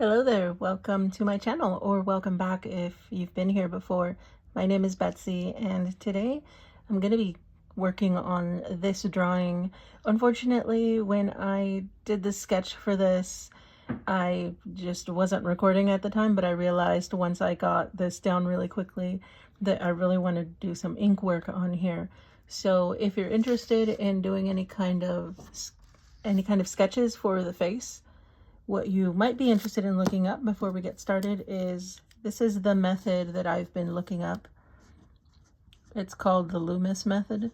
Hello there, welcome to my channel, or welcome back if you've been here before. My name is Betsy, and today I'm going to be working on this drawing. Unfortunately, when I did the sketch for this, I just wasn't recording at the time, but I realized once I got this down really quickly that I really want to do some ink work on here. So if you're interested in doing any kind of sketches for the face, what you might be interested in looking up before we get started is, this is the method that I've been looking up. It's called the Loomis method.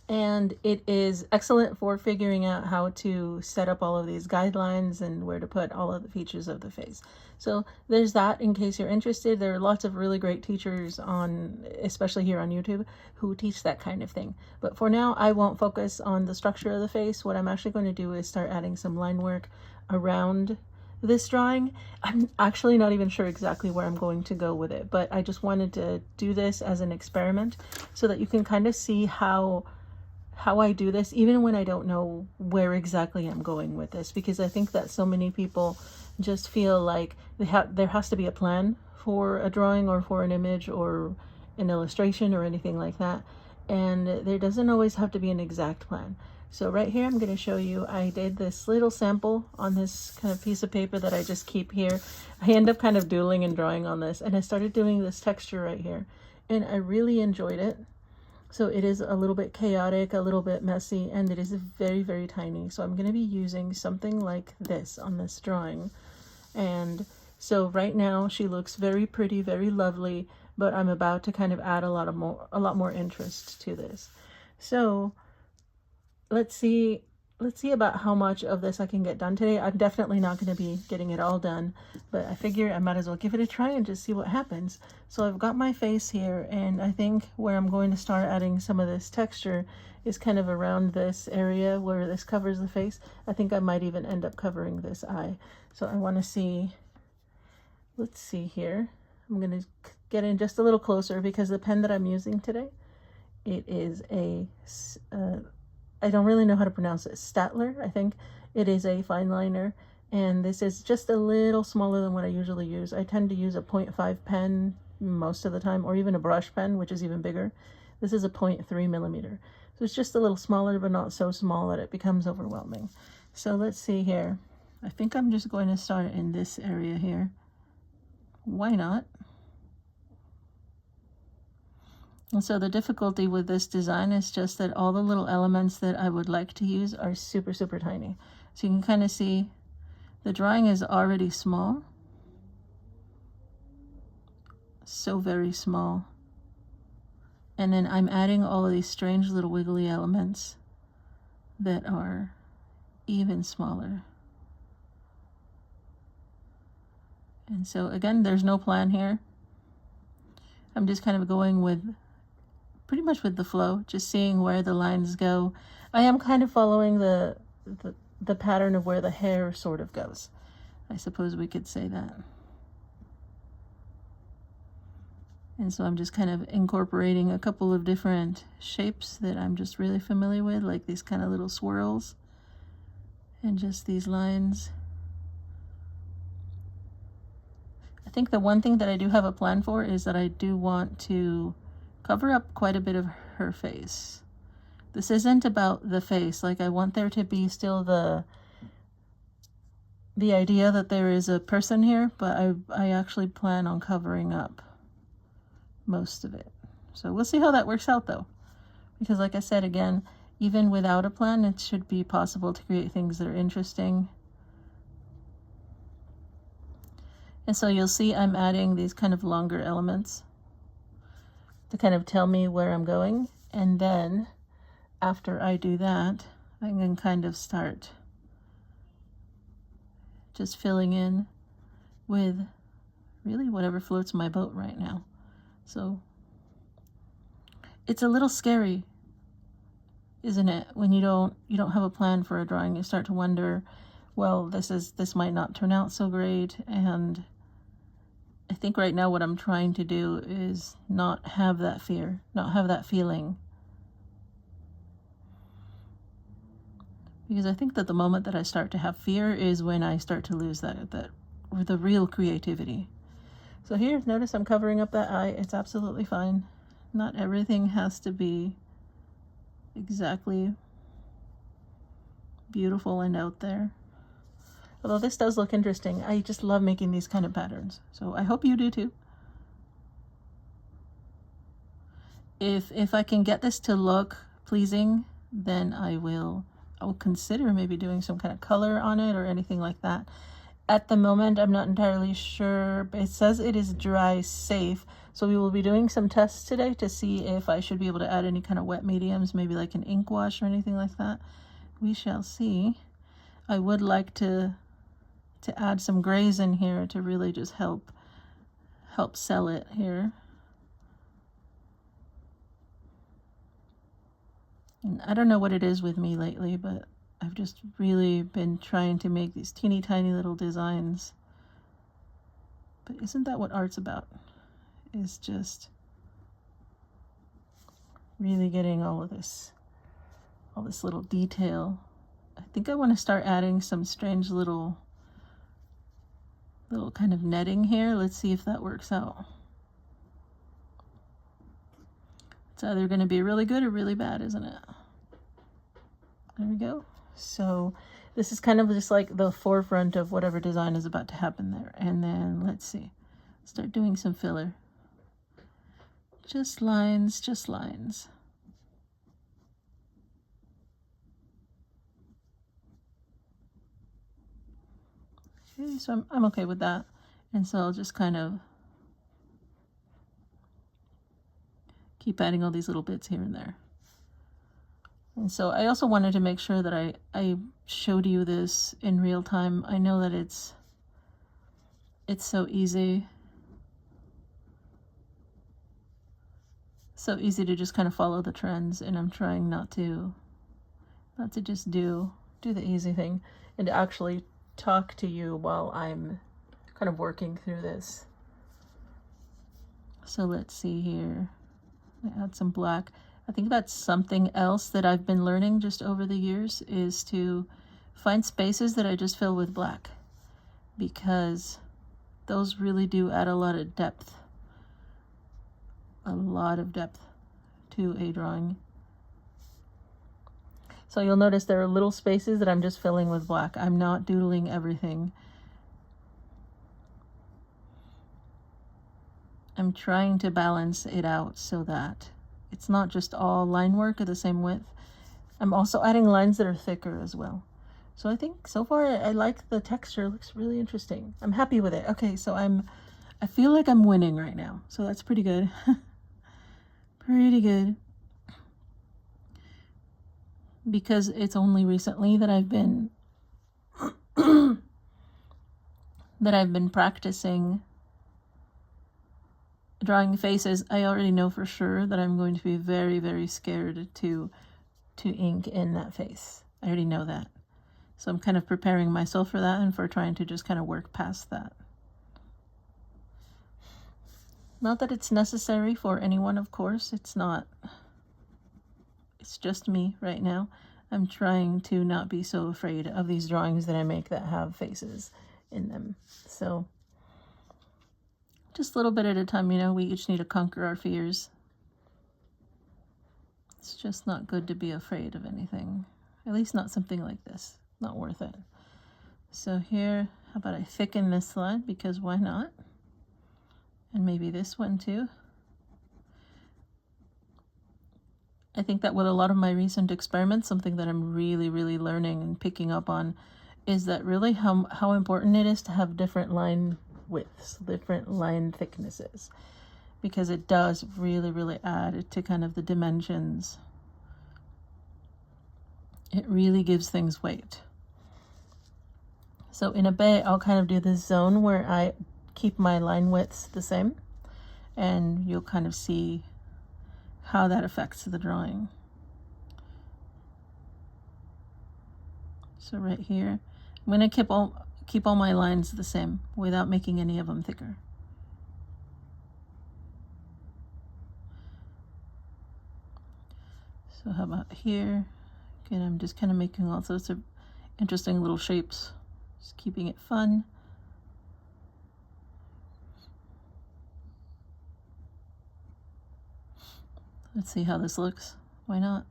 And it is excellent for figuring out how to set up all of these guidelines and where to put all of the features of the face. So there's that in case you're interested. There are lots of really great teachers on, especially here on YouTube, who teach that kind of thing. But for now, I won't focus on the structure of the face. What I'm actually going to do is start adding some line work around this drawing. I'm actually not even sure exactly where I'm going to go with it, but I just wanted to do this as an experiment so that you can kind of see how I do this, even when I don't know where exactly I'm going with this, because I think that so many people just feel like there has to be a plan for a drawing or for an image or an illustration or anything like that, and there doesn't always have to be an exact plan. So right here, I'm going to show you, I did this little sample on this kind of piece of paper that I just keep here. I end up kind of doodling and drawing on this, and I started doing this texture right here, and I really enjoyed it. So it is a little bit chaotic, a little bit messy, and it is very, very tiny. So I'm going to be using something like this on this drawing. And so right now she looks very pretty, very lovely, but I'm about to kind of add a lot more interest to this. So let's see about how much of this I can get done today. I'm definitely not going to be getting it all done, but I figure I might as well give it a try and just see what happens. So I've got my face here, and I think where I'm going to start adding some of this texture is kind of around this area where this covers the face. I think I might even end up covering this eye. So I want to see, let's see here. I'm going to get in just a little closer because the pen that I'm using today, it is a I don't really know how to pronounce it. Statler, I think. It is a fine liner, and this is just a little smaller than what I usually use. I tend to use a 0.5 pen most of the time, or even a brush pen, which is even bigger. This is a 0.3 millimeter. So it's just a little smaller, but not so small that it becomes overwhelming. So let's see here. I think I'm just going to start in this area here. Why not? And so the difficulty with this design is just that all the little elements that I would like to use are super, super tiny. So you can kind of see the drawing is already small. So very small. And then I'm adding all of these strange little wiggly elements that are even smaller. And so again, there's no plan here. I'm just kind of going with pretty much with the flow, just seeing where the lines go. I am kind of following the pattern of where the hair sort of goes. I suppose we could say that. And so I'm just kind of incorporating a couple of different shapes that I'm just really familiar with, like these kind of little swirls and just these lines. I think the one thing that I do have a plan for is that I do want to cover up quite a bit of her face. This isn't about the face. Like, I want there to be still the idea that there is a person here, but I actually plan on covering up most of it. So we'll see how that works out though. Because like I said, again, even without a plan, it should be possible to create things that are interesting. And so you'll see I'm adding these kind of longer elements to kind of tell me where I'm going. And then after I do that, I can kind of start just filling in with really whatever floats my boat right now. So it's a little scary, isn't it? When you don't have a plan for a drawing, you start to wonder, well, this might not turn out so great. And I think right now what I'm trying to do is not have that fear, not have that feeling. Because I think that the moment that I start to have fear is when I start to lose the real creativity. So here, notice I'm covering up that eye. It's absolutely fine. Not everything has to be exactly beautiful and out there. Although this does look interesting. I just love making these kind of patterns. So I hope you do too. If I can get this to look pleasing, then I will consider maybe doing some kind of color on it or anything like that. At the moment, I'm not entirely sure, but it says it is dry safe. So we will be doing some tests today to see if I should be able to add any kind of wet mediums, maybe like an ink wash or anything like that. We shall see. I would like to add some grays in here to really just help sell it here. And I don't know what it is with me lately, but I've just really been trying to make these teeny tiny little designs. But isn't that what art's about? Is just really getting all this little detail. I think I want to start adding some strange little kind of netting here. Let's see if that works out. It's either going to be really good or really bad, isn't it? There we go. So this is kind of just like the forefront of whatever design is about to happen there. And then let's see, start doing some filler. Just lines, just lines. Okay, so I'm okay with that. And so I'll just kind of keep adding all these little bits here and there. And so I also wanted to make sure that I showed you this in real time. I know that it's so easy. So easy to just kind of follow the trends, and I'm trying not to just do the easy thing and to actually talk to you while I'm kind of working through this. So let's see here. I add some black. I think that's something else that I've been learning just over the years, is to find spaces that I just fill with black, because those really do add a lot of depth to a drawing. So you'll notice there are little spaces that I'm just filling with black. I'm not doodling everything. I'm trying to balance it out so that it's not just all line work at the same width. I'm also adding lines that are thicker as well. So I think so far I like the texture. It looks really interesting. I'm happy with it. Okay, so I feel like I'm winning right now. So that's pretty good. Pretty good. Because it's only recently that I've been practicing drawing faces. I already know for sure that I'm going to be very, very scared to ink in that face. I already know that. So I'm kind of preparing myself for that and for trying to just kind of work past that. Not that it's necessary for anyone, of course. It's not. It's just me right now. I'm trying to not be so afraid of these drawings that I make that have faces in them. So just a little bit at a time, you know, we each need to conquer our fears. It's just not good to be afraid of anything. At least not something like this. Not worth it. So here, how about I thicken this line, because why not? And maybe this one too. I think that with a lot of my recent experiments, something that I'm really, really learning and picking up on is that really how important it is to have different line widths, different line thicknesses, because it does really, really add to kind of the dimensions. It really gives things weight. So in a bit, I'll kind of do this zone where I keep my line widths the same, and you'll kind of see how that affects the drawing. So right here, I'm going to keep all my lines the same without making any of them thicker. So how about here? Again, I'm just kind of making all sorts of interesting little shapes, just keeping it fun. Let's see how this looks. Why not?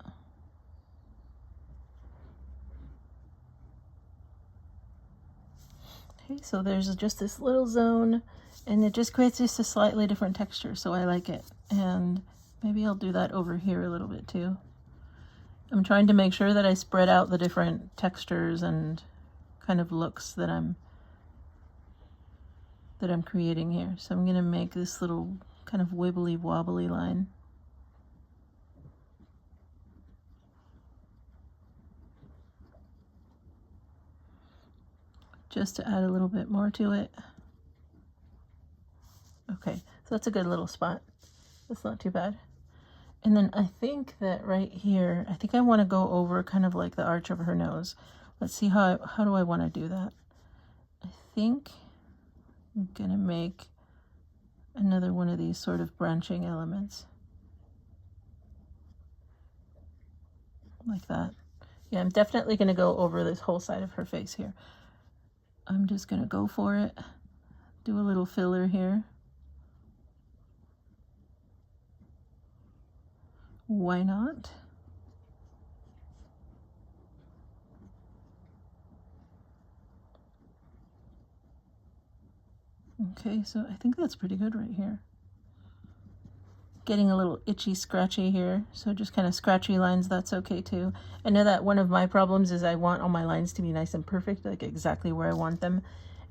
Okay, so there's just this little zone, and it just creates just a slightly different texture, so I like it. And maybe I'll do that over here a little bit too. I'm trying to make sure that I spread out the different textures and kind of looks that I'm creating here. So I'm going to make this little kind of wibbly wobbly line. Just to add a little bit more to it. Okay, so that's a good little spot. That's not too bad. And then I think that right here, I think I want to go over kind of like the arch of her nose. Let's see how do I want to do that. I think I'm gonna make another one of these sort of branching elements. Like that. Yeah, I'm definitely gonna go over this whole side of her face here. I'm just gonna go for it. Do a little filler here. Why not? Okay, so I think that's pretty good right here. Getting a little itchy, scratchy here, so just kind of scratchy lines, that's okay too. I know that one of my problems is I want all my lines to be nice and perfect, like exactly where I want them,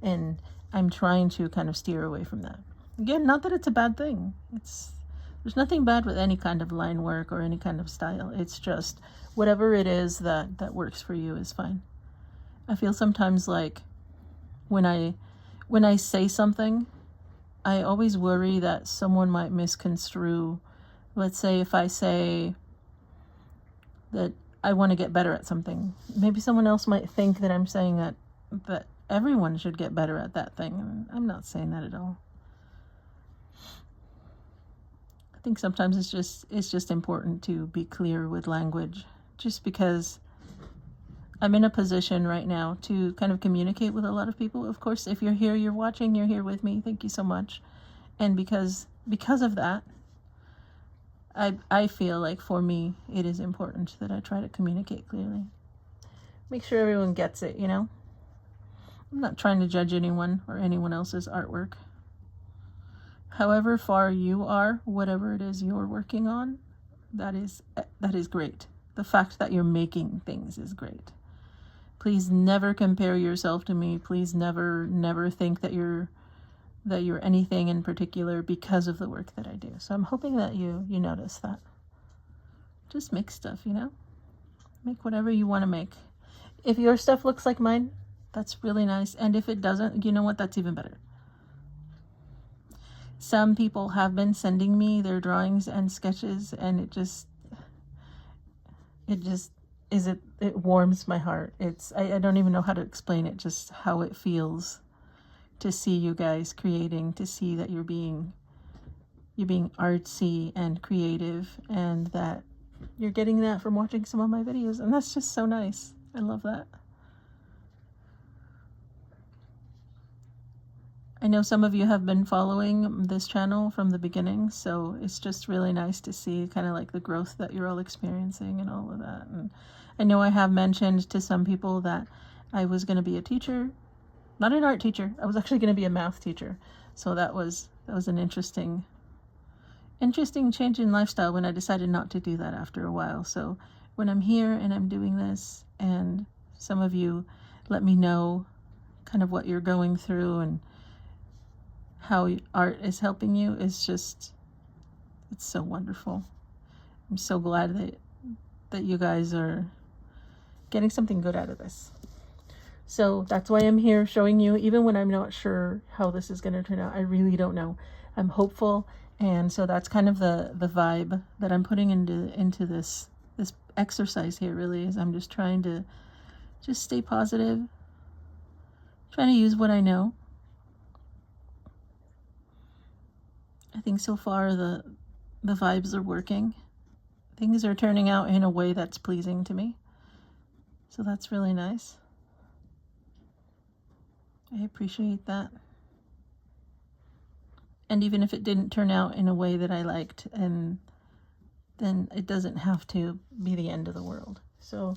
and I'm trying to kind of steer away from that. Again, not that it's a bad thing. There's nothing bad with any kind of line work or any kind of style. It's just whatever it is that works for you is fine. I feel sometimes like when I say something, I always worry that someone might misconstrue. Let's say if I say that I want to get better at something, maybe someone else might think that I'm saying that everyone should get better at that thing. And I'm not saying that at all. I think sometimes it's just important to be clear with language, just because I'm in a position right now to kind of communicate with a lot of people. Of course, if you're here, you're watching, you're here with me. Thank you so much. And because of that, I feel like for me, it is important that I try to communicate clearly. Make sure everyone gets it, you know? I'm not trying to judge anyone or anyone else's artwork. However far you are, whatever it is you're working on, that is great. The fact that you're making things is great. Please never compare yourself to me. Please never think that you're anything in particular because of the work that I do. So I'm hoping that you notice that. Just make stuff, you know? Make whatever you want to make. If your stuff looks like mine, that's really nice. And if it doesn't, you know what? That's even better. Some people have been sending me their drawings and sketches, and it warms my heart. I don't even know how to explain it, just how it feels to see you guys creating, to see that you're being artsy and creative, and that you're getting that from watching some of my videos, and that's just so nice. I love that. I know some of you have been following this channel from the beginning, so it's just really nice to see kind of like the growth that you're all experiencing and all of that. And I know I have mentioned to some people that I was going to be a teacher, not an art teacher. I was actually going to be a math teacher. So that was an interesting change in lifestyle when I decided not to do that after a while. So when I'm here and I'm doing this, and some of you let me know kind of what you're going through and how art is helping you, it's so wonderful. I'm so glad that you guys are getting something good out of this. So that's why I'm here showing you, even when I'm not sure how this is going to turn out. I really don't know. I'm hopeful, and so that's kind of the vibe that I'm putting into this exercise here. Really, is I'm just trying to just stay positive, trying to use what I know. I think so far the vibes are working. Things are turning out in a way that's pleasing to me. So that's really nice. I appreciate that. And even if it didn't turn out in a way that I liked, and then it doesn't have to be the end of the world. So,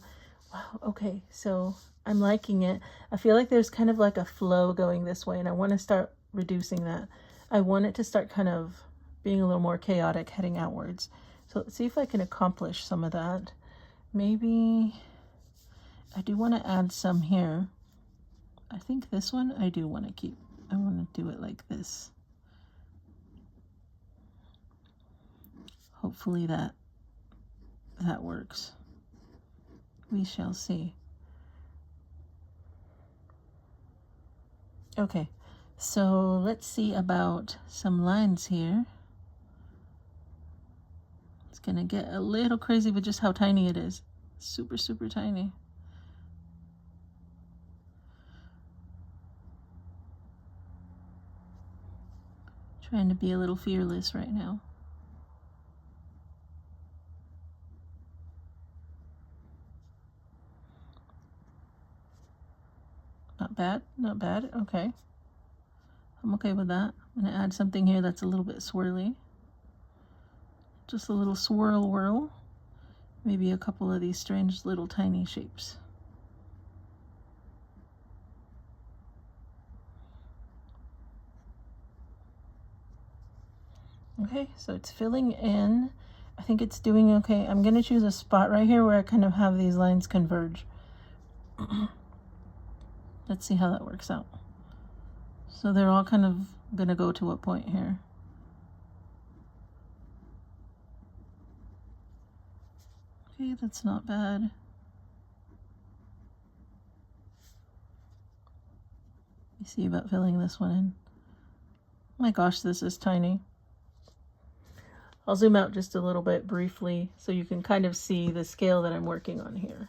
wow, okay, so I'm liking it. I feel like there's kind of like a flow going this way, and I want to start reducing that. I want it to start kind of being a little more chaotic, heading outwards. So let's see if I can accomplish some of that. Maybe I do want to add some here. I think this one I do want to keep. I want to do it like this. Hopefully that works. We shall see. Okay, so let's see about some lines here. It's gonna get a little crazy with just how tiny it is. Super, super tiny. Trying to be a little fearless right now. Not bad, not bad. Okay. I'm okay with that. I'm gonna add something here that's a little bit swirly. Just a little swirl whirl. Maybe a couple of these strange little tiny shapes. Okay, so it's filling in. I think it's doing okay. I'm gonna choose a spot right here where I kind of have these lines converge. Let's see how that works out. So they're all kind of gonna go to a point here. Okay, that's not bad. Let me see about filling this one in. My gosh, this is tiny. I'll zoom out just a little bit briefly so you can kind of see the scale that I'm working on here.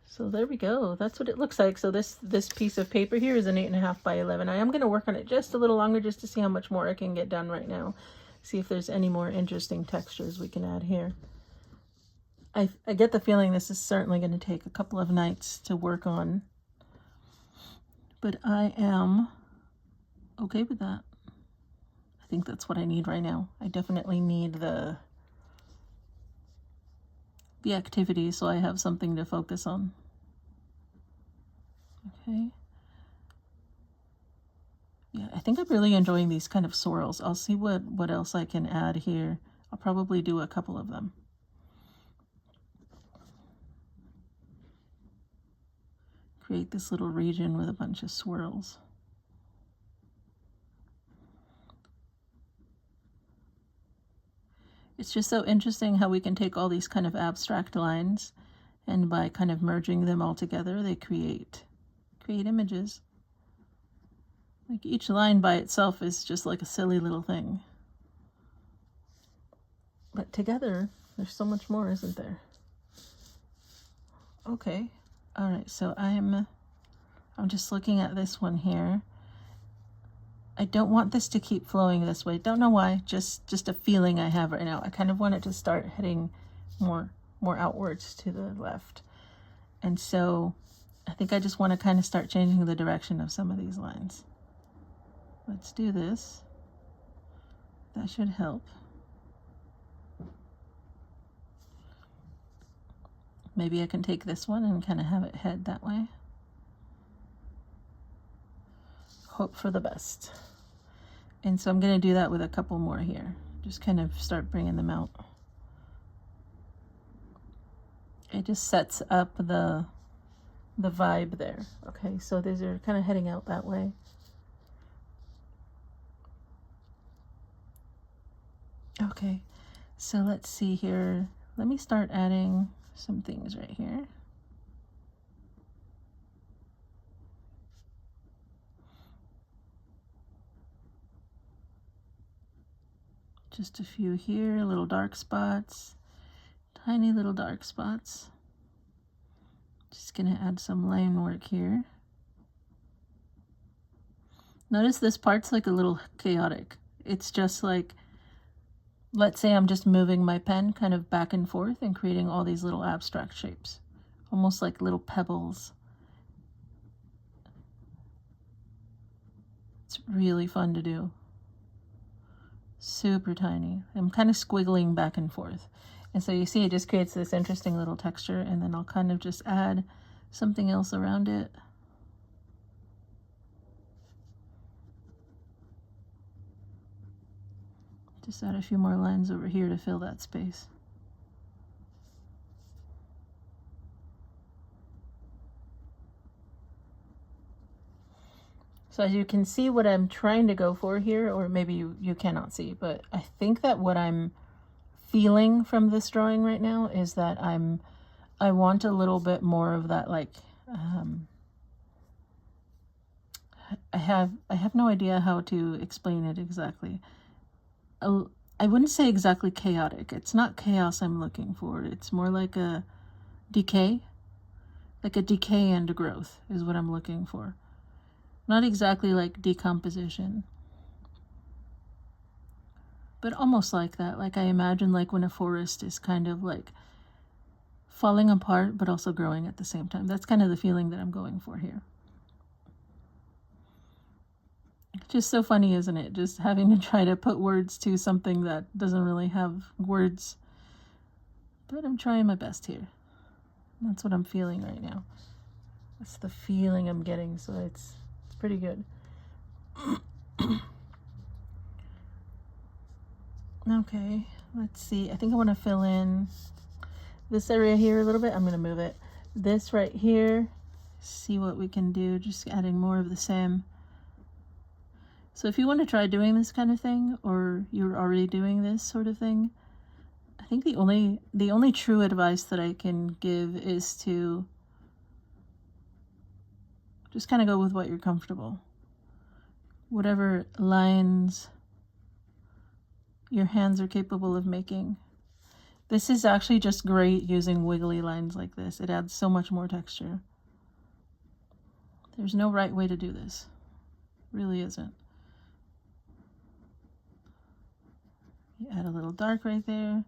So there we go. That's what it looks like. So this piece of paper here is an 8.5 by 11. I am going to work on it just a little longer just to see how much more I can get done right now. See if there's any more interesting textures we can add here. I get the feeling this is certainly going to take a couple of nights to work on, but I am okay with that. I think that's what I need right now. I definitely need the activity so I have something to focus on. Okay. Yeah, I think I'm really enjoying these kind of swirls. I'll see what else I can add here. I'll probably do a couple of them. Create this little region with a bunch of swirls. It's just so interesting how we can take all these kind of abstract lines, and by kind of merging them all together, they create images. Like each line by itself is just like a silly little thing. But together, there's so much more, isn't there? Okay. All right, so I'm just looking at this one here. I don't want this to keep flowing this way. Don't know why, just a feeling I have right now. I kind of want it to start heading more outwards to the left. And so I think I just want to kind of start changing the direction of some of these lines. Let's do this. That should help. Maybe I can take this one and kind of have it head that way. Hope for the best. And so I'm going to do that with a couple more here. Just kind of start bringing them out. It just sets up the vibe there. Okay, so these are kind of heading out that way. Okay, so let's see here. Let me start adding some things right here. Just a few here, little dark spots, tiny little dark spots. Just gonna add some line work here. Notice this part's like a little chaotic. It's just like, let's say I'm just moving my pen kind of back and forth and creating all these little abstract shapes. almost like little pebbles. It's really fun to do. Super tiny. I'm kind of squiggling back and forth. And so you see it just creates this interesting little texture, and then I'll kind of just add something else around it. Just add a few more lines over here to fill that space. So as you can see what I'm trying to go for here, or maybe you cannot see, but I think that what I'm feeling from this drawing right now is that I want a little bit more of that, like, I have no idea how to explain it exactly. I wouldn't say exactly chaotic. It's not chaos I'm looking for. It's more like a decay. Like a decay and growth is what I'm looking for. Not exactly like decomposition, but almost like that. Like I imagine like when a forest is kind of like falling apart, but also growing at the same time. That's kind of the feeling that I'm going for here. Just so funny, isn't it? Just having to try to put words to something that doesn't really have words. But I'm trying my best here. That's what I'm feeling right now. That's the feeling I'm getting, so it's pretty good. Okay, let's see. I think I want to fill in this area here a little bit. I'm going to move it. This right here, see what we can do, just adding more of the same. So if you want to try doing this kind of thing, or you're already doing this sort of thing, I think the only true advice that I can give is to just kind of go with what you're comfortable. Whatever lines your hands are capable of making. This is actually just great using wiggly lines like this. It adds so much more texture. There's no right way to do this. Really isn't. You add a little dark right there.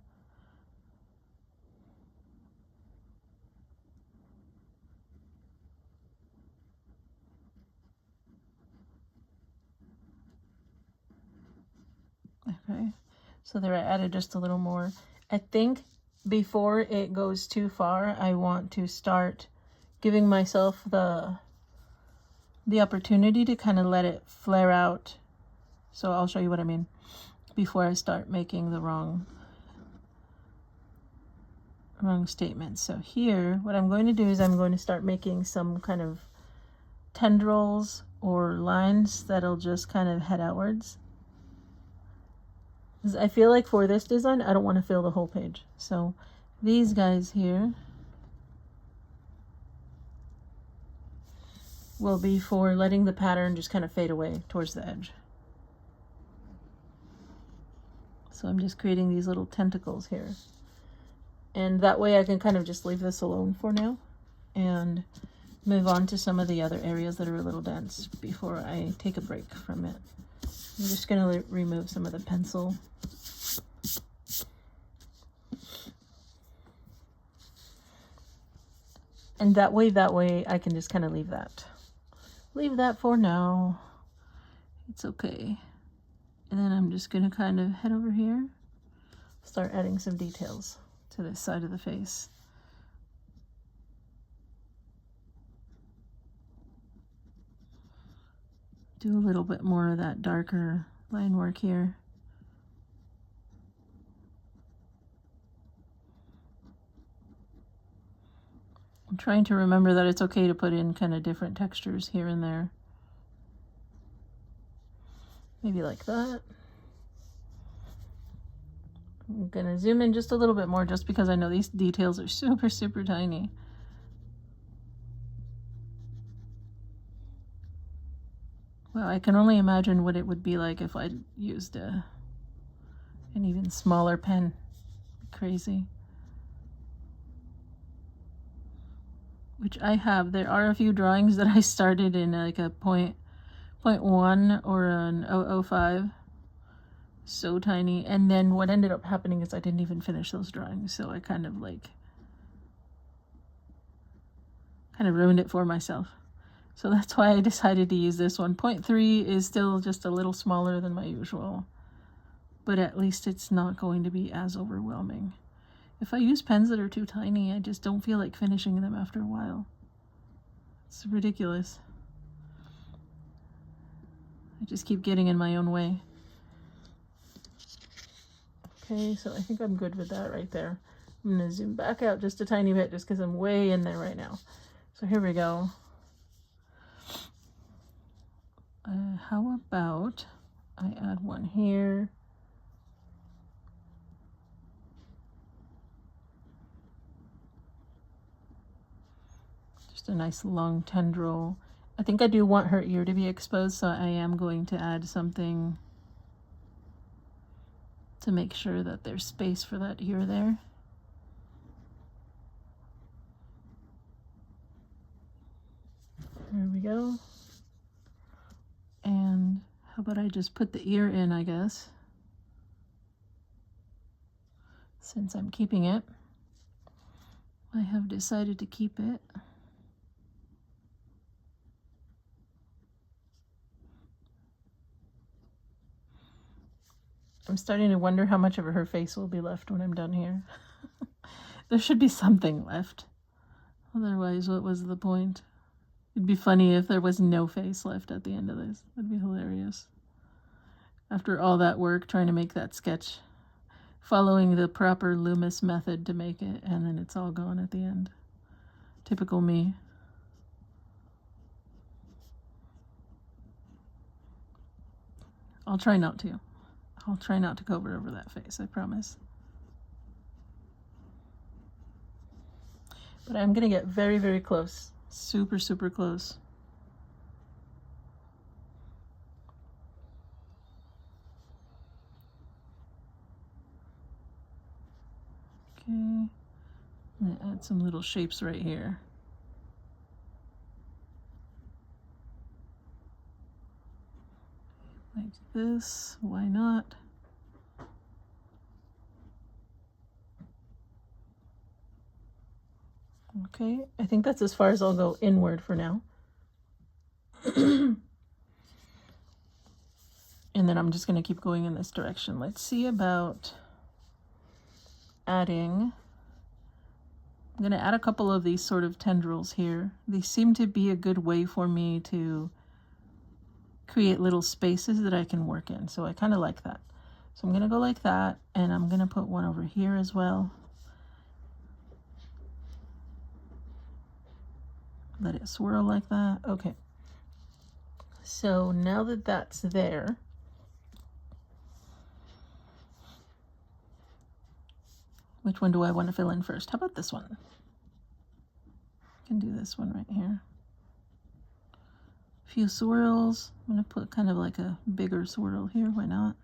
Okay, so there I added just a little more. I think before it goes too far, I want to start giving myself the opportunity to kind of let it flare out. So I'll show you what I mean before I start making the wrong statements. So here, what I'm going to do is I'm going to start making some kind of tendrils or lines that'll just kind of head outwards. I feel like for this design, I don't want to fill the whole page. So these guys here will be for letting the pattern just kind of fade away towards the edge. So I'm just creating these little tentacles here. And that way I can kind of just leave this alone for now and move on to some of the other areas that are a little dense before I take a break from it. I'm just going to remove some of the pencil. And that way I can just kind of leave that. Leave that for now. It's okay. And then I'm just going to kind of head over here, start adding some details to this side of the face. Do a little bit more of that darker line work here. I'm trying to remember that it's okay to put in kind of different textures here and there. Maybe like that. I'm gonna zoom in just a little bit more just because I know these details are super, super tiny. Well, I can only imagine what it would be like if I used an even smaller pen. Crazy. Which I have. There are a few drawings that I started in like a 0.1 or an 0.005. So tiny. And then what ended up happening is I didn't even finish those drawings. So I kind of like kind of ruined it for myself. So that's why I decided to use this one. 0.3 is still just a little smaller than my usual, but at least it's not going to be as overwhelming. If I use pens that are too tiny, I just don't feel like finishing them after a while. It's ridiculous. I just keep getting in my own way. Okay, so I think I'm good with that right there. I'm going to zoom back out just a tiny bit just because I'm way in there right now. So here we go. How about I add one here? Just a nice long tendril. I think I do want her ear to be exposed, so I am going to add something to make sure that there's space for that ear there. There we go. And how about I just put the ear in, I guess, since I'm keeping it. I have decided to keep it. I'm starting to wonder how much of her face will be left when I'm done here. There should be something left. Otherwise, what was the point? It'd be funny if there was no face left at the end of this. That'd be hilarious. After all that work trying to make that sketch, following the proper Loomis method to make it, and then it's all gone at the end. Typical me. I'll try not to. I'll try not to cover over that face, I promise. But I'm gonna get very, very close. Super, super close. Okay, I'm gonna add some little shapes right here. Like this, why not? Okay, I think that's as far as I'll go inward for now. And then I'm just going to keep going in this direction. Let's see about adding. I'm going to add a couple of these sort of tendrils here. They seem to be a good way for me to create little spaces that I can work in. So I kind of like that. So I'm going to go like that, and I'm going to put one over here as well. Let it swirl like that. Okay. So now that that's there, which one do I want to fill in first? How about this one? I can do this one right here. A few swirls. I'm going to put kind of like a bigger swirl here. Why not?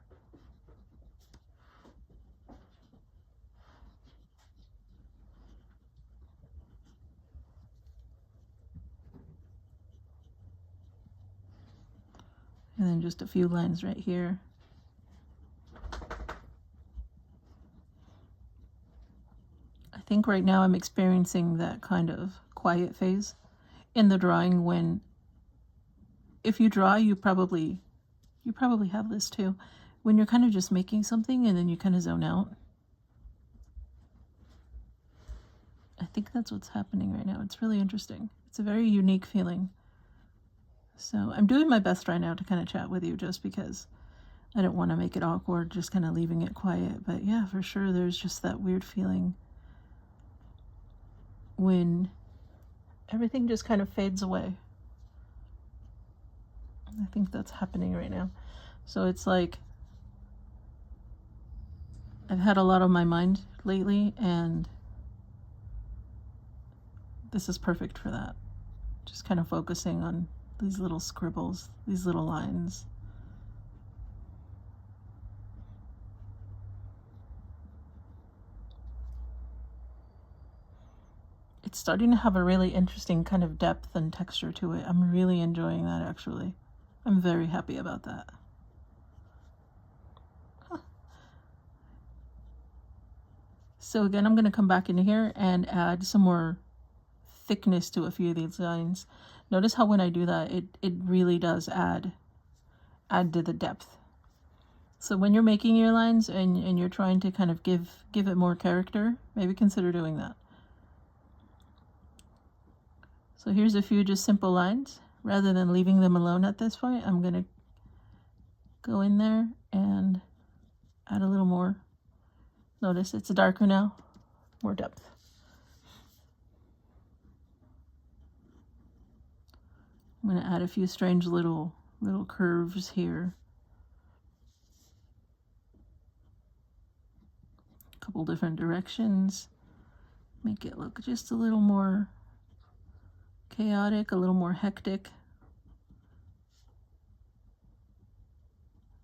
And then just a few lines right here. I think right now I'm experiencing that kind of quiet phase in the drawing when, if you draw, you probably have this too, when you're kind of just making something and then you kind of zone out. I think that's what's happening right now. It's really interesting. It's a very unique feeling. So I'm doing my best right now to kind of chat with you just because I don't want to make it awkward, just kind of leaving it quiet. But yeah, for sure, there's just that weird feeling when everything just kind of fades away. I think that's happening right now. So it's like I've had a lot on my mind lately, and this is perfect for that. Just kind of focusing on these little scribbles, these little lines. It's starting to have a really interesting kind of depth and texture to it. I'm really enjoying that, actually. I'm very happy about that. Huh. So again, I'm going to come back in here and add some more thickness to a few of these lines. Notice how when I do that, it really does add to the depth. So when you're making your lines and you're trying to kind of give it more character, maybe consider doing that. So here's a few just simple lines. Rather than leaving them alone at this point, I'm going to go in there and add a little more. Notice it's darker now, more depth. I'm going to add a few strange little curves here. A couple different directions. Make it look just a little more chaotic, a little more hectic.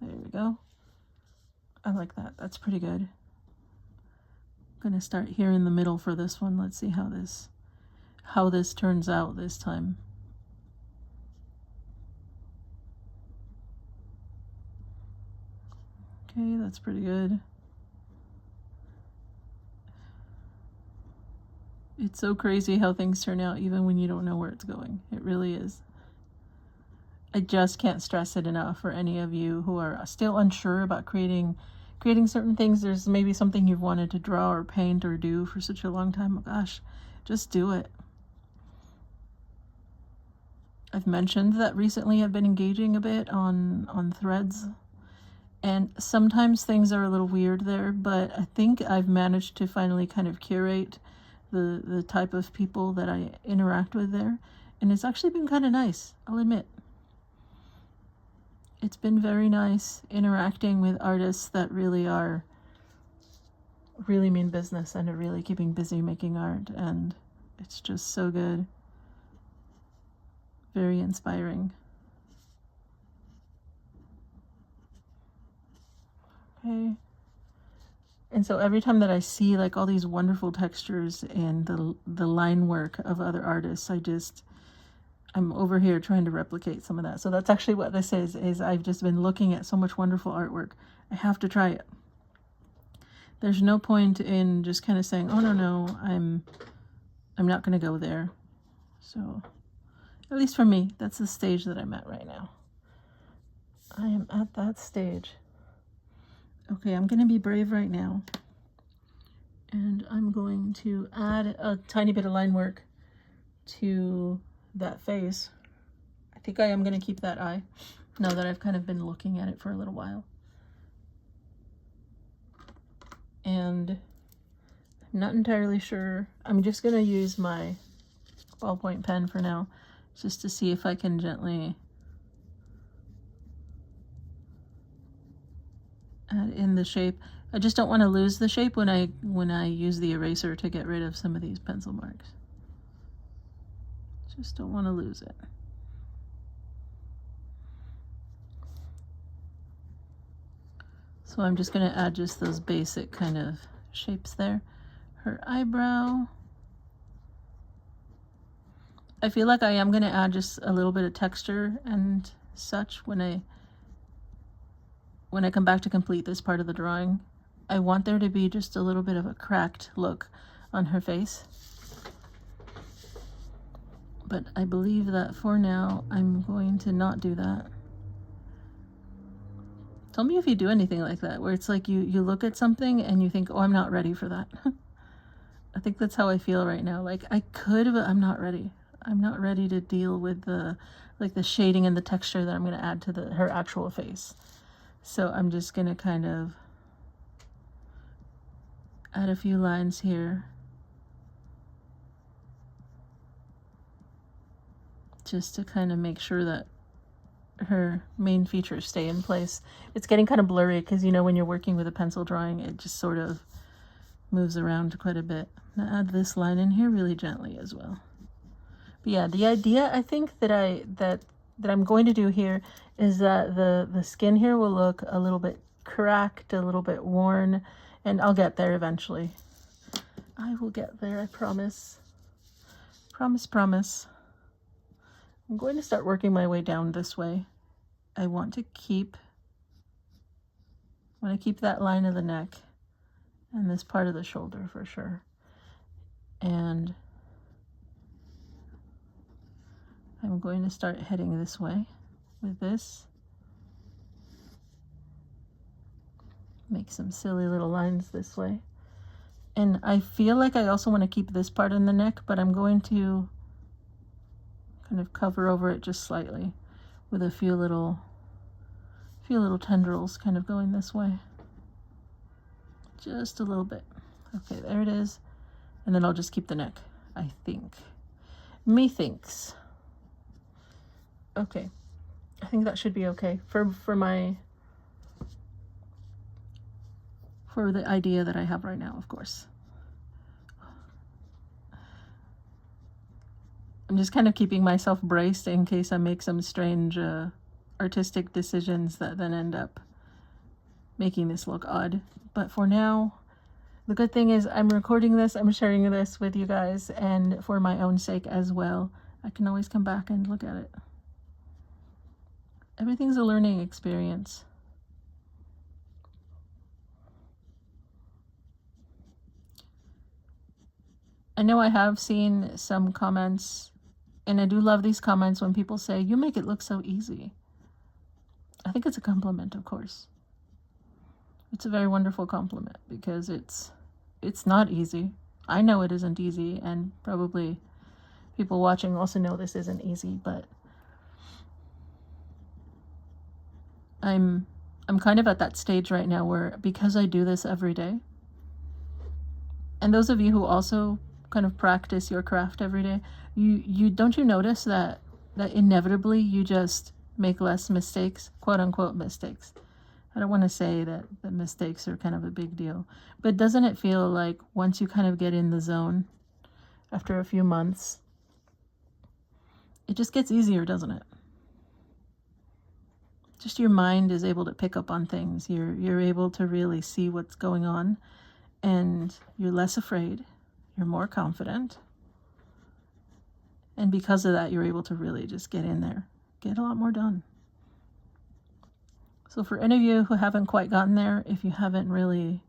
There we go. I like that. That's pretty good. I'm gonna start here in the middle for this one. Let's see how this turns out this time. Okay, that's pretty good. It's so crazy how things turn out even when you don't know where it's going. It really is. I just can't stress it enough for any of you who are still unsure about creating certain things. There's maybe something you've wanted to draw or paint or do for such a long time. Oh gosh, just do it. I've mentioned that recently I've been engaging a bit on Threads, and sometimes things are a little weird there, but I think I've managed to finally kind of curate the type of people that I interact with there, and it's actually been kind of nice, I'll admit. It's been very nice interacting with artists that really mean business and are really keeping busy making art, and it's just so good. Very inspiring. Okay. And so every time that I see like all these wonderful textures and the line work of other artists, I'm over here trying to replicate some of that. So that's actually what this is I've just been looking at so much wonderful artwork. I have to try it. There's no point in just kind of saying, oh no, I'm not going to go there. So at least for me, that's the stage that I'm at right now. I am at that stage. Okay, I'm going to be brave right now. And I'm going to add a tiny bit of line work to that face. I think I am going to keep that eye now that I've kind of been looking at it for a little while. And I'm not entirely sure. I'm just going to use my ballpoint pen for now, just to see if I can gently add in the shape. I just don't want to lose the shape when I use the eraser to get rid of some of these pencil marks. Just don't want to lose it. So I'm just going to add just those basic kind of shapes there. Her eyebrow. I feel like I am going to add just a little bit of texture and such when I come back to complete this part of the drawing. I want there to be just a little bit of a cracked look on her face. But I believe that for now, I'm going to not do that. Tell me if you do anything like that, where it's like you look at something and you think, oh, I'm not ready for that. I think that's how I feel right now. Like I could, but I'm not ready. I'm not ready to deal with the shading and the texture that I'm going to add to her actual face. So I'm just going to kind of add a few lines here. Just to kind of make sure that her main features stay in place. It's getting kind of blurry because, you know, when you're working with a pencil drawing, it just sort of moves around quite a bit. I'm gonna add this line in here really gently as well. But yeah, the idea I think that I'm going to do here is that the skin here will look a little bit cracked, a little bit worn, and I'll get there eventually. I will get there, I promise. Promise. I'm going to start working my way down this way. I want to keep that line of the neck and this part of the shoulder for sure. And I'm going to start heading this way with this. Make some silly little lines this way. And I feel like I also want to keep this part in the neck, but I'm going to kind of cover over it just slightly with a few little tendrils kind of going this way. Just a little bit. Okay, there it is. And then I'll just keep the neck, I think. Methinks. Okay. I think that should be okay for the idea that I have right now, of course. I'm just kind of keeping myself braced in case I make some strange artistic decisions that then end up making this look odd. But for now, the good thing is I'm recording this, I'm sharing this with you guys, and for my own sake as well, I can always come back and look at it. Everything's a learning experience. I know I have seen some comments, and I do love these comments when people say, you make it look so easy. I think it's a compliment, of course. It's a very wonderful compliment because it's not easy. I know it isn't easy, and probably people watching also know this isn't easy, but I'm kind of at that stage right now where, because I do this every day, and those of you who also kind of practice your craft every day, you don't you notice that inevitably you just make less mistakes, quote unquote mistakes. I don't want to say that the mistakes are kind of a big deal, but doesn't it feel like once you kind of get in the zone after a few months, it just gets easier, doesn't it? Just your mind is able to pick up on things. You're able to really see what's going on, and you're less afraid. You're more confident. And because of that, you're able to really just get in there, get a lot more done. So for any of you who haven't quite gotten there, if you haven't really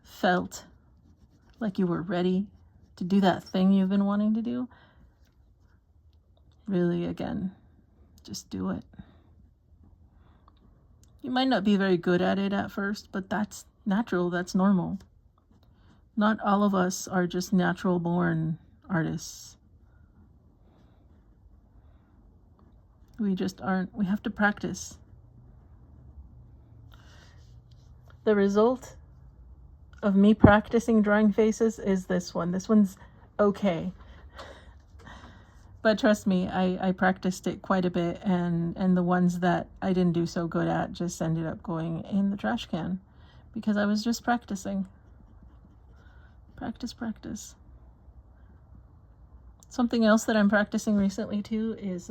felt like you were ready to do that thing you've been wanting to do, really, again, just do it. You might not be very good at it at first, but that's natural, that's normal. Not all of us are just natural born artists. We just aren't. We have to practice. The result of me practicing drawing faces is this one. This one's okay. But trust me, I practiced it quite a bit, and the ones that I didn't do so good at just ended up going in the trash can because I was just practicing. Practice. Something else that I'm practicing recently too is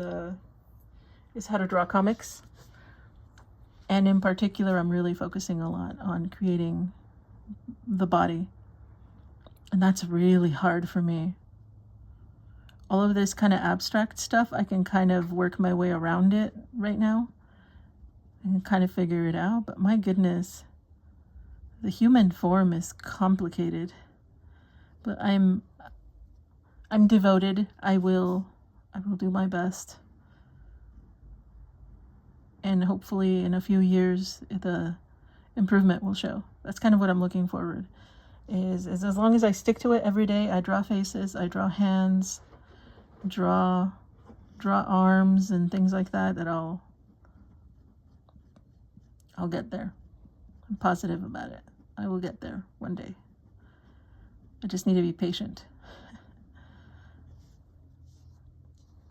how to draw comics. And in particular, I'm really focusing a lot on creating the body. And that's really hard for me. All of this kind of abstract stuff, I can kind of work my way around it right now and kind of figure it out. But my goodness, the human form is complicated. But I'm devoted. I will do my best. And hopefully in a few years, the improvement will show. That's kind of what I'm looking forward. Is as long as I stick to it every day, I draw faces, I draw hands, draw arms and things like that, I'll get there. I'm positive about it. I will get there one day. I just need to be patient.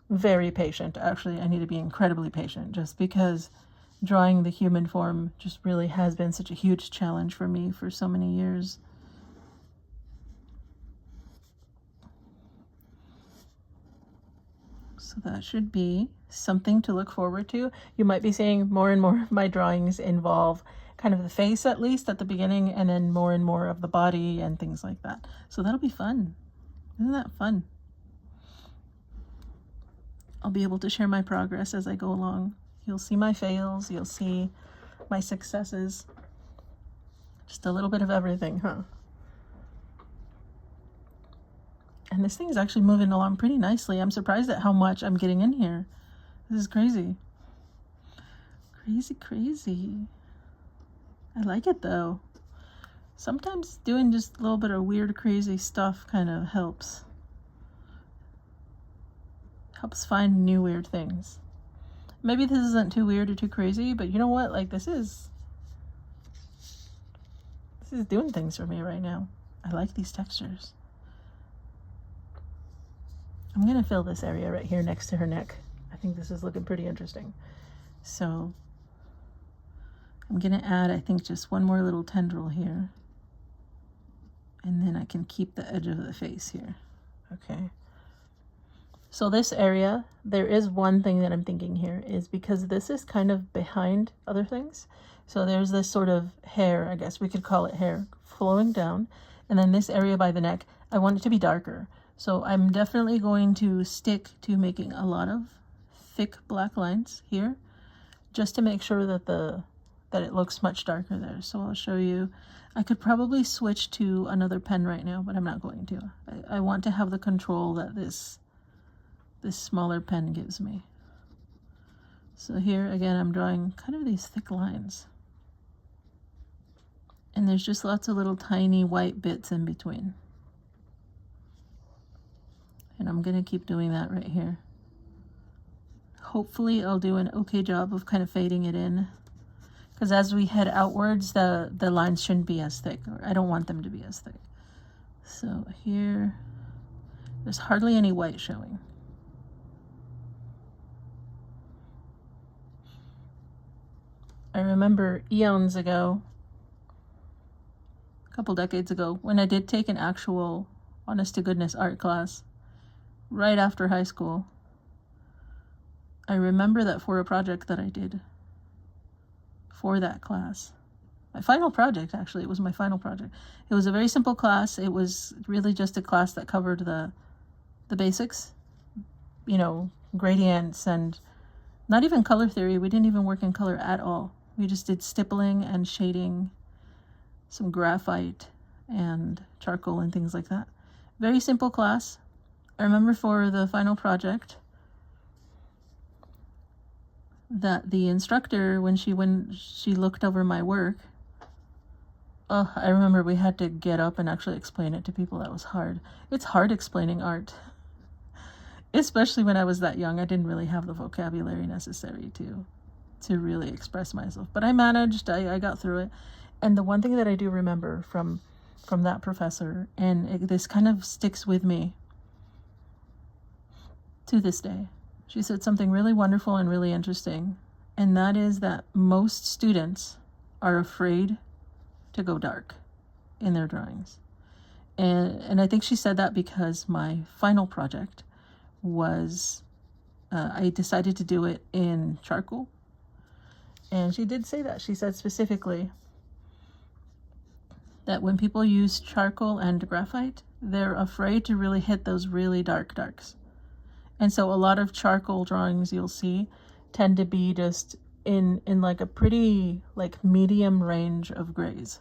Very patient, actually. I need to be incredibly patient, just because drawing the human form just really has been such a huge challenge for me for so many years. So that should be something to look forward to. You might be seeing more and more of my drawings involve kind of the face, at least at the beginning, and then more and more of the body and things like that. So that'll be fun. Isn't that fun? I'll be able to share my progress as I go along. You'll see my fails, you'll see my successes. Just a little bit of everything, huh? And this thing is actually moving along pretty nicely. I'm surprised at how much I'm getting in here. This is crazy. Crazy, crazy. I like it though. Sometimes doing just a little bit of weird, crazy stuff kind of helps. Helps find new weird things. Maybe this isn't too weird or too crazy, but you know what? Like this is doing things for me right now. I like these textures. I'm gonna fill this area right here next to her neck. I think this is looking pretty interesting. So I'm gonna add, I think, just one more little tendril here. And then I can keep the edge of the face here. Okay. So this area, there is one thing that I'm thinking here is because this is kind of behind other things. So there's this sort of hair, I guess we could call it hair, flowing down. And then this area by the neck, I want it to be darker. So I'm definitely going to stick to making a lot of thick black lines here, just to make sure that that it looks much darker there. So I'll show you. I could probably switch to another pen right now, but I'm not going to. I want to have the control that this smaller pen gives me. So here again, I'm drawing kind of these thick lines. And there's just lots of little tiny white bits in between. And I'm gonna keep doing that right here. Hopefully I'll do an okay job of kind of fading it in. Because as we head outwards, the lines shouldn't be as thick, or I don't want them to be as thick. So here, there's hardly any white showing. I remember eons ago, a couple decades ago, when I did take an actual honest to goodness art class right after high school. I remember that for a project that I did for that class, my final project, actually, it was my final project. It was a very simple class. It was really just a class that covered the basics, you know, gradients and not even color theory. We didn't even work in color at all. We just did stippling and shading, some graphite and charcoal and things like that. Very simple class. I remember for the final project that the instructor, when she looked over my work, I remember we had to get up and actually explain it to people. That was hard. It's hard explaining art, especially when I was that young. I didn't really have the vocabulary necessary to really express myself, but I managed. I got through it. And the one thing that I do remember from that professor, and this kind of sticks with me to this day, she said something really wonderful and really interesting, and that is that most students are afraid to go dark in their drawings. And I think she said that because my final project was, I decided to do it in charcoal. And she did say that. She said specifically that when people use charcoal and graphite, they're afraid to really hit those really dark darks. And so a lot of charcoal drawings you'll see tend to be just in like a pretty like medium range of grays.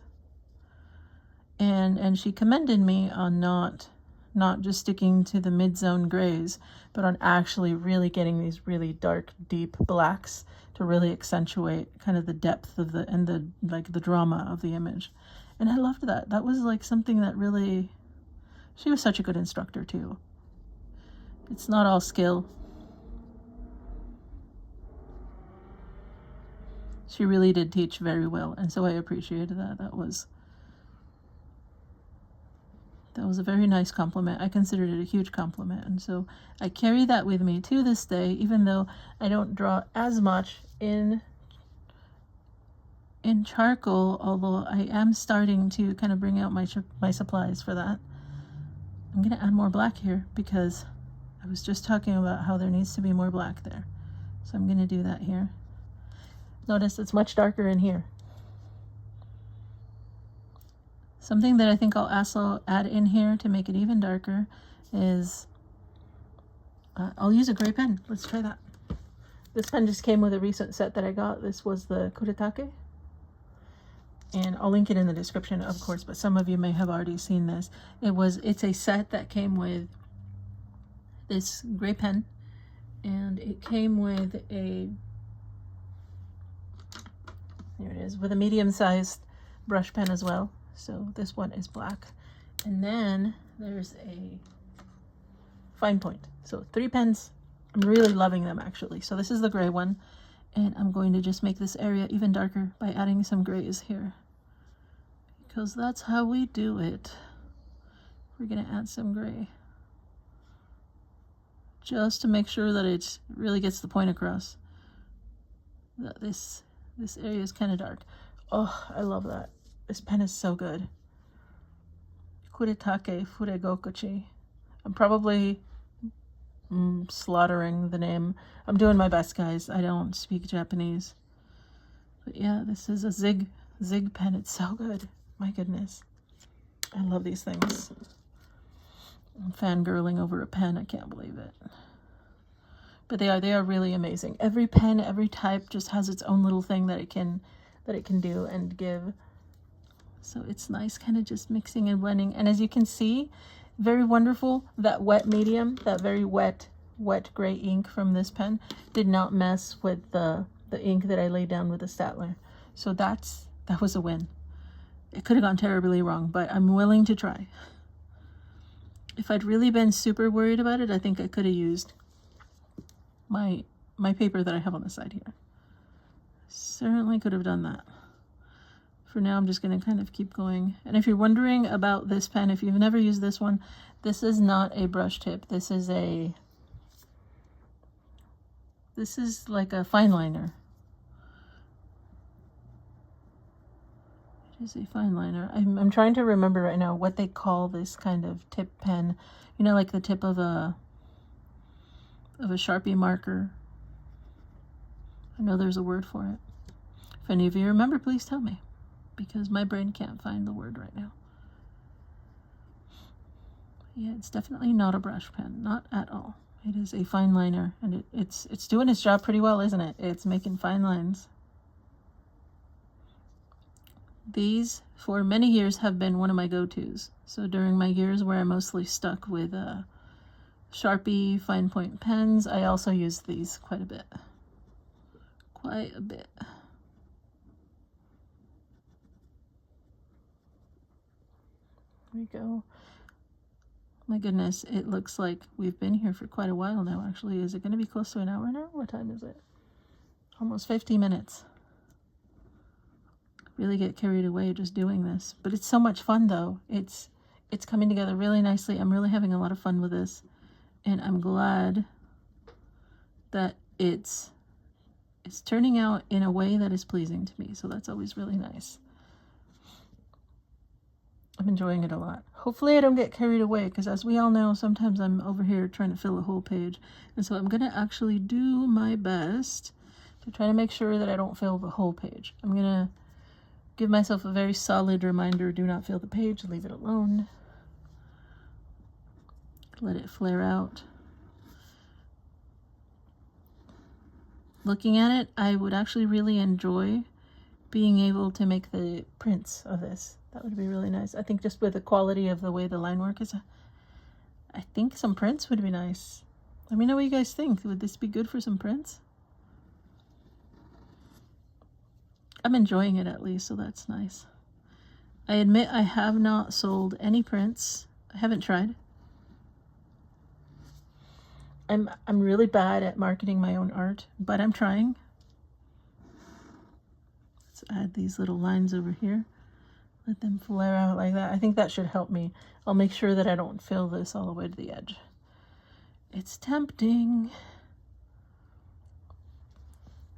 And she commended me on not just sticking to the mid-zone grays, but on actually really getting these really dark, deep blacks to really accentuate kind of the depth of the drama of the image. And I loved that. That was like something that really, she was such a good instructor too. It's not all skill. She really did teach very well, and so I appreciated that. That was a very nice compliment. I considered it a huge compliment, and so I carry that with me to this day, even though I don't draw as much in charcoal, although I am starting to kind of bring out my supplies for that. I'm going to add more black here because I was just talking about how there needs to be more black there. So I'm going to do that here. Notice it's much darker in here. Something that I think I'll also add in here to make it even darker is, I'll use a gray pen. Let's try that. This pen just came with a recent set that I got. This was the Kuretake. And I'll link it in the description, of course, but some of you may have already seen this. It's a set that came with this gray pen, and it came with a, here it is, with a medium-sized brush pen as well. So this one is black. And then there's a fine point. So 3 pens. I'm really loving them actually. So this is the gray one, and I'm going to just make this area even darker by adding some grays here, because that's how we do it. We're gonna add some gray just to make sure that it really gets the point across, that this area is kind of dark. Oh, I love that. This pen is so good. Kuretake Furegokochi. I'm probably slaughtering the name. I'm doing my best, guys. I don't speak Japanese. But yeah, this is a Zig pen. It's so good. My goodness. I love these things. I'm fangirling over a pen. I can't believe it. But they are really amazing. Every pen, every type just has its own little thing that it can do and give. So it's nice kind of just mixing and blending. And as you can see, very wonderful, that wet medium, that very wet gray ink from this pen did not mess with the ink that I laid down with the Statler. So that was a win. It could have gone terribly wrong, but I'm willing to try. If I'd really been super worried about it, I think I could have used my paper that I have on the side here. Certainly could have done that. For now, I'm just going to kind of keep going. And if you're wondering about this pen, if you've never used this one, this is not a brush tip. This is like a fine liner. It is a fine liner. I'm trying to remember right now what they call this kind of tip pen. You know, like the tip of a Sharpie marker. I know there's a word for it. If any of you remember, please tell me, because my brain can't find the word right now. Yeah, it's definitely not a brush pen, not at all. It is a fine liner, and it's doing its job pretty well, isn't it? It's making fine lines. These, for many years, have been one of my go-tos. So during my years where I mostly stuck with Sharpie fine point pens, I also used these quite a bit. Quite a bit. There we go. My goodness, it looks like we've been here for quite a while now, actually. Is it going to be close to an hour now? What time is it? Almost 50 minutes. Really get carried away just doing this. But it's so much fun, though. It's coming together really nicely. I'm really having a lot of fun with this. And I'm glad that it's turning out in a way that is pleasing to me. So that's always really nice. I'm enjoying it a lot. Hopefully I don't get carried away, because as we all know, sometimes I'm over here trying to fill a whole page. And so I'm going to actually do my best to try to make sure that I don't fill the whole page. I'm going to give myself a very solid reminder, do not fill the page, leave it alone. Let it flare out. Looking at it, I would actually really enjoy being able to make the prints of this. That would be really nice. I think just with the quality of the way the line work is, I think some prints would be nice. Let me know what you guys think. Would this be good for some prints? I'm enjoying it at least, so that's nice. I admit I have not sold any prints. I haven't tried. I'm really bad at marketing my own art, but I'm trying. Let's add these little lines over here. Let them flare out like that. I think that should help me. I'll make sure that I don't fill this all the way to the edge. It's tempting.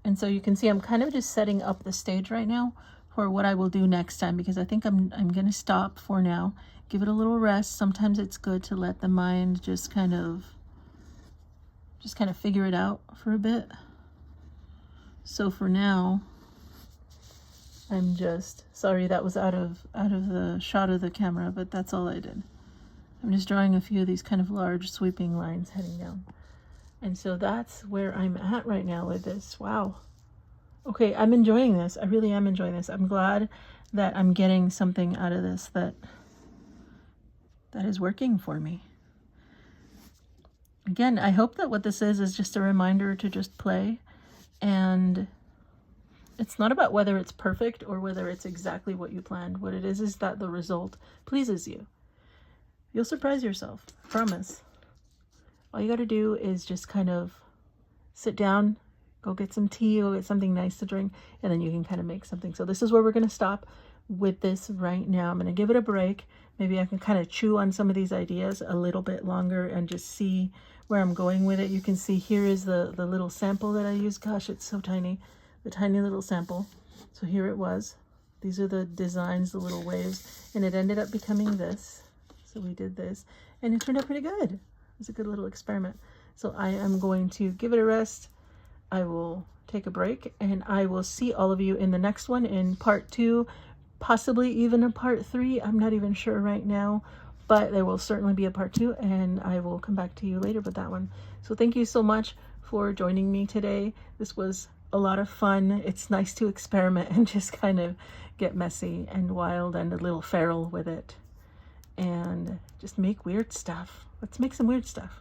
And so you can see I'm kind of just setting up the stage right now for what I will do next time, because I think I'm going to stop for now. Give it a little rest. Sometimes it's good to let the mind just kind of figure it out for a bit. So for now, I'm just sorry that was out of the shot of the camera, but that's all I did. I'm just drawing a few of these kind of large sweeping lines heading down. And so that's where I'm at right now with this. Wow. Okay, I'm enjoying this. I really am enjoying this. I'm glad that I'm getting something out of this that is working for me. Again, I hope that what this is just a reminder to just play, and it's not about whether it's perfect or whether it's exactly what you planned. What it is that the result pleases you. You'll surprise yourself, I promise. All you got to do is just kind of sit down, go get some tea, go get something nice to drink, and then you can kind of make something. So this is where we're going to stop with this right now. I'm going to give it a break. Maybe I can kind of chew on some of these ideas a little bit longer and just see where I'm going with it. You can see here is the little sample that I used. Gosh, it's so tiny. The tiny little sample. So here it was. These are the designs, the little waves, and it ended up becoming this. So we did this, and it turned out pretty good. It was a good little experiment. So I am going to give it a rest. I will take a break, and I will see all of you in the next one, in part 2, possibly even a part 3. I'm not even sure right now, but there will certainly be a part 2, and I will come back to you later with that one. So thank you so much for joining me today. This was a lot of fun. It's nice to experiment and just kind of get messy and wild and a little feral with it, and just make weird stuff. Let's make some weird stuff.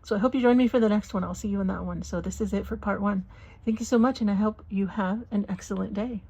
So I hope you join me for the next one. I'll see you in that one. So this is it for part 1. Thank you so much, and I hope you have an excellent day.